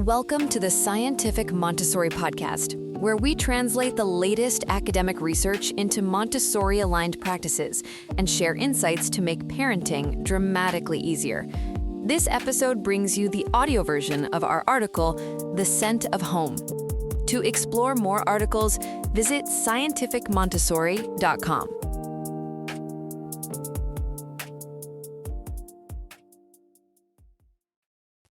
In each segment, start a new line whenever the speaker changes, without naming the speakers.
Welcome to the Scientific Montessori podcast, where we translate the latest academic research into Montessori-aligned practices and share insights to make parenting dramatically easier. This episode brings you the audio version of our article, The Scent of Home. To explore more articles, visit scientificmontessori.com.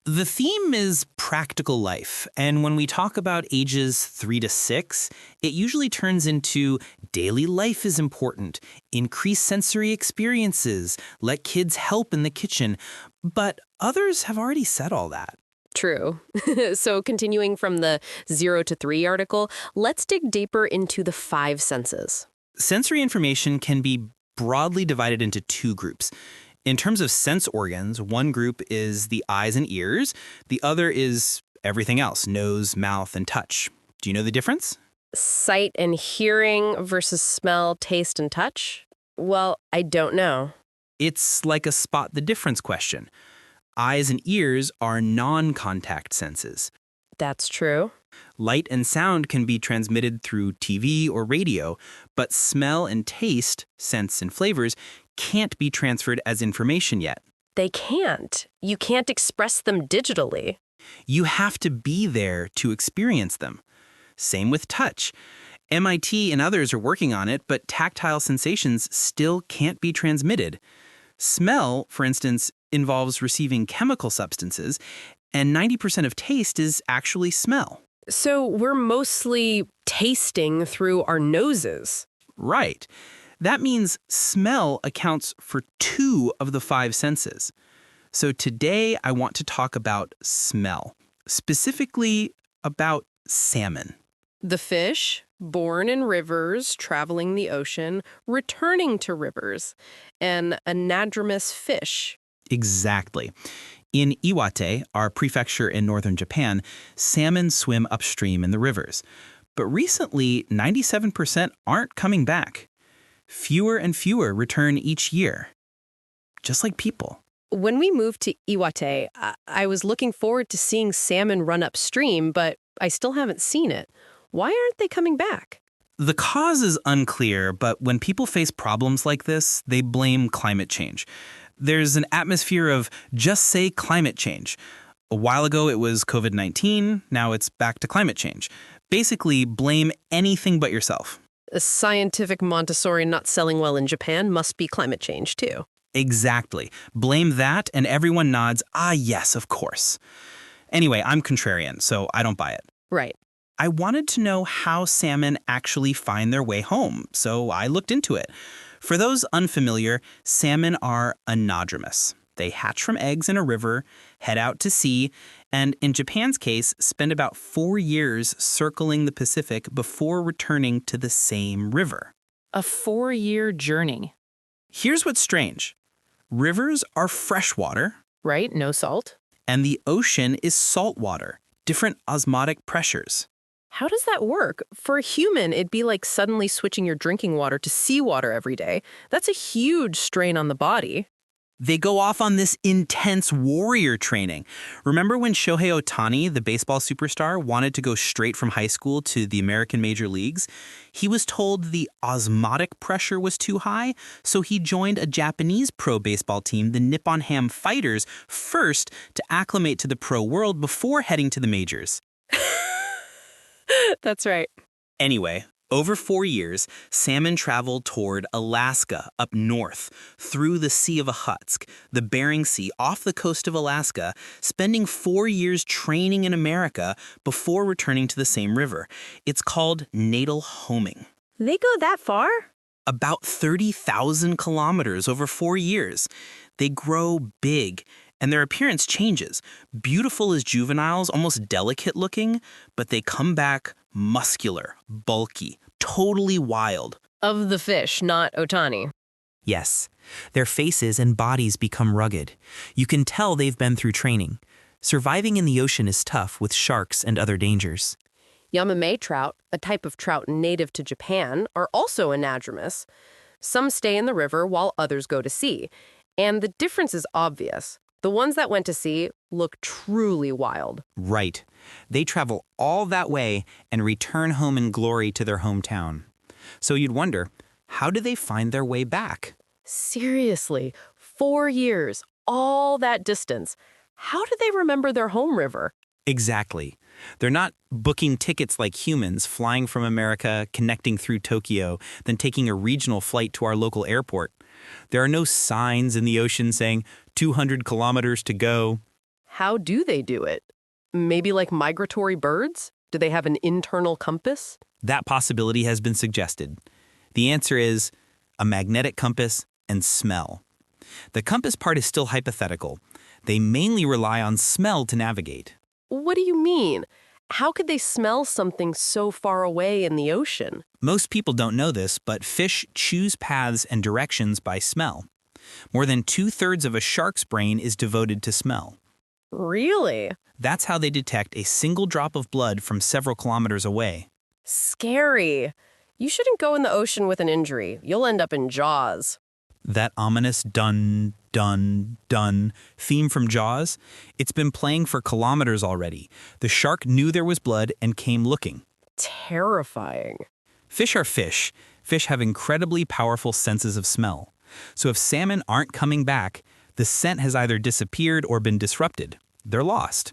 The theme is practical life, and when we talk about ages 3 to 6, it usually turns into daily life is important, increase sensory experiences, let kids help in the kitchen, but others have already said all that.
True. So continuing from the 0 to 3 article, let's dig deeper into the 5 senses.
Sensory information can be broadly divided into 2 groups. In terms of sense organs, one group is the eyes and ears. The other is everything else, nose, mouth, and touch. Do you know the difference?
Sight and hearing versus smell, taste, and touch? Well, I don't know.
It's like a spot the difference question. Eyes and ears are non-contact senses.
That's true.
Light and sound can be transmitted through TV or radio, but smell and taste, scents and flavors, can't be transferred as information yet.
They can't. You can't express them digitally.
You have to be there to experience them. Same with touch. MIT and others are working on it, but tactile sensations still can't be transmitted. Smell, for instance, involves receiving chemical substances, and 90% of taste is actually smell.
So we're mostly tasting through our noses.
Right. That means smell accounts for 2 of the 5 senses. So today I want to talk about smell, specifically about salmon.
The fish, born in rivers, traveling the ocean, returning to rivers. An anadromous fish.
Exactly. In Iwate, our prefecture in northern Japan, salmon swim upstream in the rivers. But recently, 97% aren't coming back. Fewer and fewer return each year. Just like people.
When we moved to Iwate, I was looking forward to seeing salmon run upstream, but I still haven't seen it. Why aren't they coming back?
The cause is unclear, but when people face problems like this, they blame climate change. There's an atmosphere of just say climate change. A while ago it was COVID-19, now it's back to climate change. Basically, blame anything but yourself.
A scientific Montessori not selling well in Japan must be climate change, too.
Exactly. Blame that and everyone nods, ah yes, of course. Anyway, I'm contrarian, so I don't buy it.
Right.
I wanted to know how salmon actually find their way home, so I looked into it. For those unfamiliar, salmon are anadromous. They hatch from eggs in a river, head out to sea, and in Japan's case, spend about 4 years circling the Pacific before returning to the same river.
A 4-year journey.
Here's what's strange. Rivers are freshwater.
Right? No salt.
And the ocean is saltwater, different osmotic pressures.
How does that work? For a human, it'd be like suddenly switching your drinking water to seawater every day. That's a huge strain on the body.
They go off on this intense warrior training. Remember when Shohei Ohtani, the baseball superstar, wanted to go straight from high school to the American major leagues? He was told the osmotic pressure was too high, so he joined a Japanese pro baseball team, the Nippon Ham Fighters, first to acclimate to the pro world before heading to the majors.
That's right.
Anyway, over 4 years, salmon traveled toward Alaska up north, through the Sea of Okhotsk, the Bering Sea off the coast of Alaska, spending 4 years training in America before returning to the same river. It's called natal homing.
They go that far?
About 30,000 kilometers over 4 years. They grow big, and their appearance changes. Beautiful as juveniles, almost delicate looking, but they come back muscular, bulky, totally wild.
Of the fish, not Ohtani.
Yes, their faces and bodies become rugged. You can tell they've been through training. Surviving in the ocean is tough with sharks and other dangers.
Yamame trout, a type of trout native to Japan, are also anadromous. Some stay in the river while others go to sea. And the difference is obvious. The ones that went to sea look truly wild.
Right. They travel all that way and return home in glory to their hometown. So you'd wonder, how do they find their way back?
Seriously, 4 years, all that distance. How do they remember their home river?
Exactly. They're not booking tickets like humans, flying from America, connecting through Tokyo, then taking a regional flight to our local airport. There are no signs in the ocean saying 200 kilometers to go.
How do they do it? Maybe like migratory birds? Do they have an internal compass?
That possibility has been suggested. The answer is a magnetic compass and smell. The compass part is still hypothetical. They mainly rely on smell to navigate.
What do you mean? How could they smell something so far away in the ocean?
Most people don't know this, but fish choose paths and directions by smell. More than 2/3 of a shark's brain is devoted to smell.
Really?
That's how they detect a single drop of blood from several kilometers away.
Scary. You shouldn't go in the ocean with an injury. You'll end up in Jaws.
That ominous dun, dun, dun theme from Jaws, it's been playing for kilometers already. The shark knew there was blood and came looking.
Terrifying.
Fish are fish. Fish have incredibly powerful senses of smell. So if salmon aren't coming back, the scent has either disappeared or been disrupted. They're lost.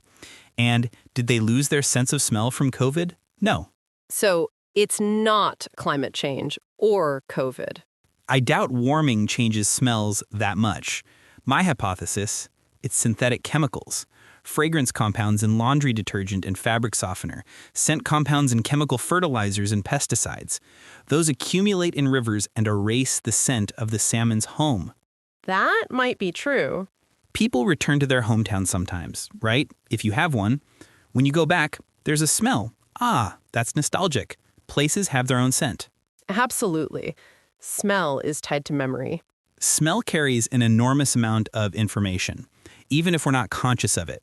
And did they lose their sense of smell from COVID? No.
So it's not climate change or COVID.
I doubt warming changes smells that much. My hypothesis, it's synthetic chemicals. Fragrance compounds in laundry detergent and fabric softener, scent compounds in chemical fertilizers and pesticides. Those accumulate in rivers and erase the scent of the salmon's home.
That might be true.
People return to their hometown sometimes, right? If you have one. When you go back, there's a smell. Ah, that's nostalgic. Places have their own scent.
Absolutely. Smell is tied to memory.
Smell carries an enormous amount of information, even if we're not conscious of it.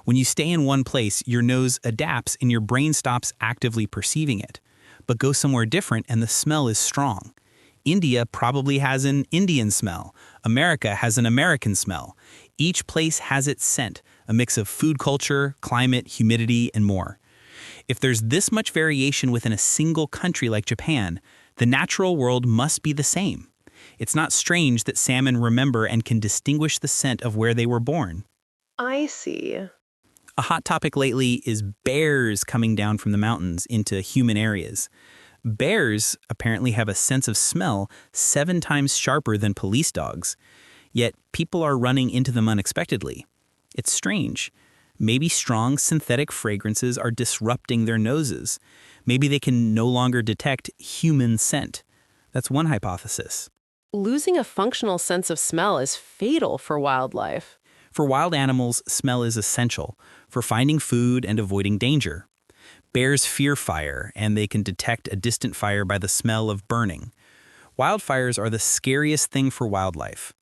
When you stay in one place, your nose adapts and your brain stops actively perceiving it. But go somewhere different and the smell is strong. India probably has an Indian smell. America has an American smell. Each place has its scent, a mix of food culture, climate, humidity, and more. If there's this much variation within a single country like Japan, the natural world must be the same. It's not strange that salmon remember and can distinguish the scent of where they were born.
I see.
A hot topic lately is bears coming down from the mountains into human areas. Bears apparently have a sense of smell 7 times sharper than police dogs. Yet people are running into them unexpectedly. It's strange. Maybe strong synthetic fragrances are disrupting their noses. Maybe they can no longer detect human scent. That's one hypothesis.
Losing a functional sense of smell is fatal for wildlife.
For wild animals, smell is essential for finding food and avoiding danger. Bears fear fire, and they can detect a distant fire by the smell of burning. Wildfires are the scariest thing for wildlife.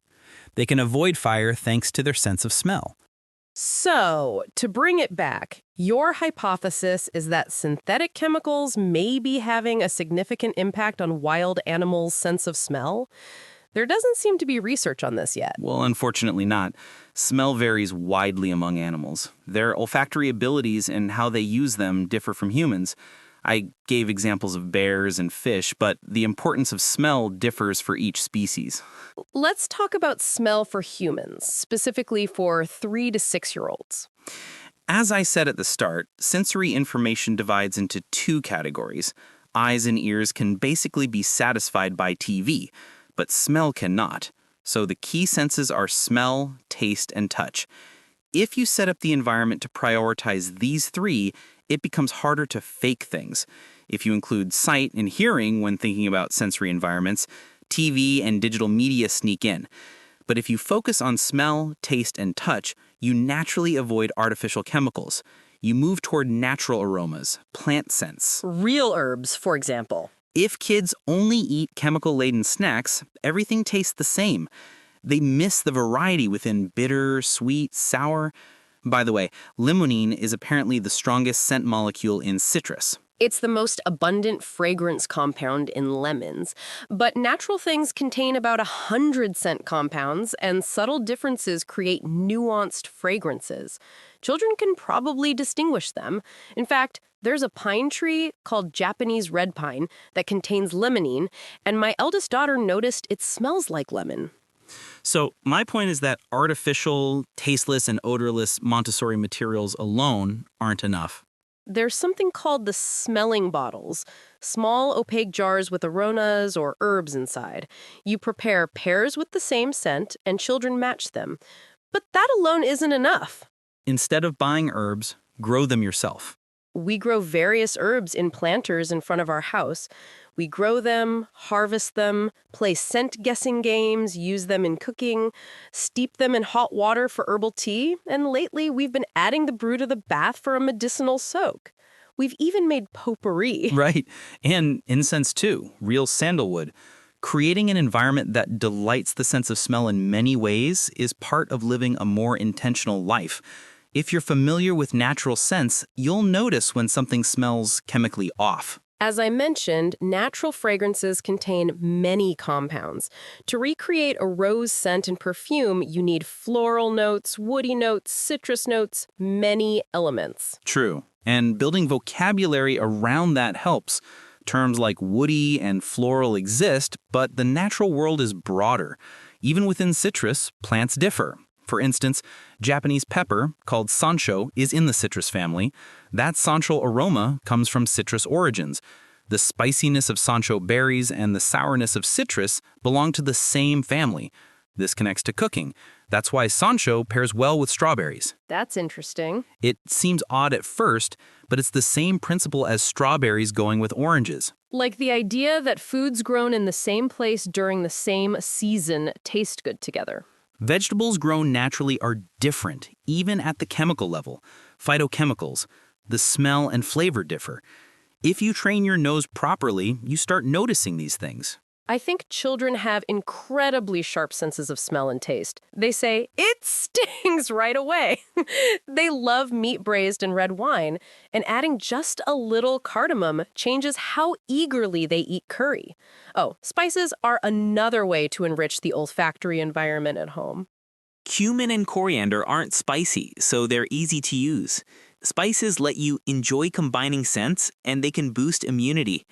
They can avoid fire thanks to their sense of smell.
So, to bring it back, your hypothesis is that synthetic chemicals may be having a significant impact on wild animals' sense of smell? There doesn't seem to be research on this yet.
Well, unfortunately not. Smell varies widely among animals. Their olfactory abilities and how they use them differ from humans. I gave examples of bears and fish, but the importance of smell differs for each species.
Let's talk about smell for humans, specifically for 3 to 6-year-olds.
As I said at the start, sensory information divides into 2 categories. Eyes and ears can basically be satisfied by TV, but smell cannot. So the key senses are smell, taste, and touch. If you set up the environment to prioritize these 3, it becomes harder to fake things. If you include sight and hearing when thinking about sensory environments, TV and digital media sneak in. But if you focus on smell, taste, and touch, you naturally avoid artificial chemicals. You move toward natural aromas, plant scents.
Real herbs, for example.
If kids only eat chemical-laden snacks, everything tastes the same. They miss the variety within bitter, sweet, sour. By the way, limonene is apparently the strongest scent molecule in citrus.
It's the most abundant fragrance compound in lemons, but natural things contain about 100 scent compounds, and subtle differences create nuanced fragrances. Children can probably distinguish them. In fact, there's a pine tree called Japanese red pine that contains limonene, and my eldest daughter noticed it smells like lemon.
So my point is that artificial, tasteless, and odorless Montessori materials alone aren't enough.
There's something called the smelling bottles, small opaque jars with aromas or herbs inside. You prepare pairs with the same scent, and children match them. But that alone isn't enough.
Instead of buying herbs, grow them yourself.
We grow various herbs in planters in front of our house. We grow them, harvest them, play scent-guessing games, use them in cooking, steep them in hot water for herbal tea, and lately we've been adding the brew to the bath for a medicinal soak. We've even made potpourri.
Right. And incense too, real sandalwood. Creating an environment that delights the sense of smell in many ways is part of living a more intentional life. If you're familiar with natural scents, you'll notice when something smells chemically off.
As I mentioned, natural fragrances contain many compounds. To recreate a rose scent and perfume, you need floral notes, woody notes, citrus notes, many elements.
True. And building vocabulary around that helps. Terms like woody and floral exist, but the natural world is broader. Even within citrus, plants differ. For instance, Japanese pepper, called sansho, is in the citrus family. That sansho aroma comes from citrus origins. The spiciness of sansho berries and the sourness of citrus belong to the same family. This connects to cooking. That's why sansho pairs well with strawberries.
That's interesting.
It seems odd at first, but it's the same principle as strawberries going with oranges.
Like the idea that foods grown in the same place during the same season taste good together.
Vegetables grown naturally are different, even at the chemical level. Phytochemicals, the smell and flavor differ. If you train your nose properly, you start noticing these things.
I think children have incredibly sharp senses of smell and taste. They say, "It stings," right away. They love meat braised in red wine, and adding just a little cardamom changes how eagerly they eat curry. Oh, spices are another way to enrich the olfactory environment at home.
Cumin and coriander aren't spicy, so they're easy to use. Spices let you enjoy combining scents, and they can boost immunity.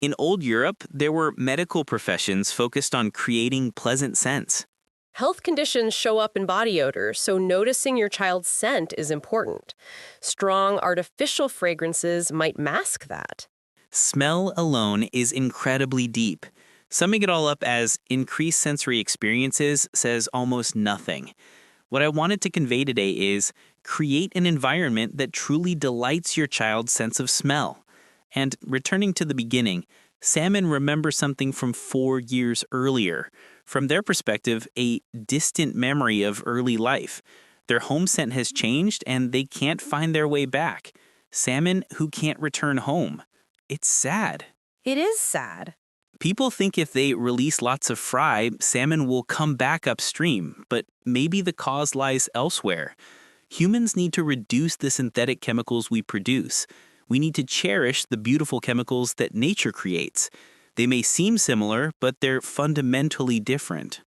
In old Europe, there were medical professions focused on creating pleasant scents.
Health conditions show up in body odor, so noticing your child's scent is important. Strong artificial fragrances might mask that.
Smell alone is incredibly deep. Summing it all up as increased sensory experiences says almost nothing. What I wanted to convey today is create an environment that truly delights your child's sense of smell. And returning to the beginning, salmon remember something from 4 years earlier. From their perspective, a distant memory of early life. Their home scent has changed and they can't find their way back. Salmon who can't return home. It's sad.
It is sad.
People think if they release lots of fry, salmon will come back upstream, but maybe the cause lies elsewhere. Humans need to reduce the synthetic chemicals we produce. We need to cherish the beautiful chemicals that nature creates. They may seem similar, but they're fundamentally different.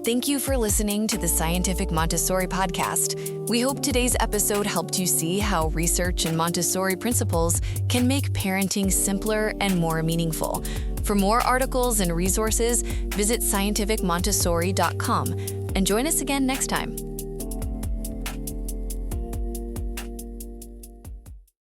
Thank you for listening to the Scientific Montessori podcast. We hope today's episode helped you see how research and Montessori principles can make parenting simpler and more meaningful. For more articles and resources, visit scientificmontessori.com and join us again next time.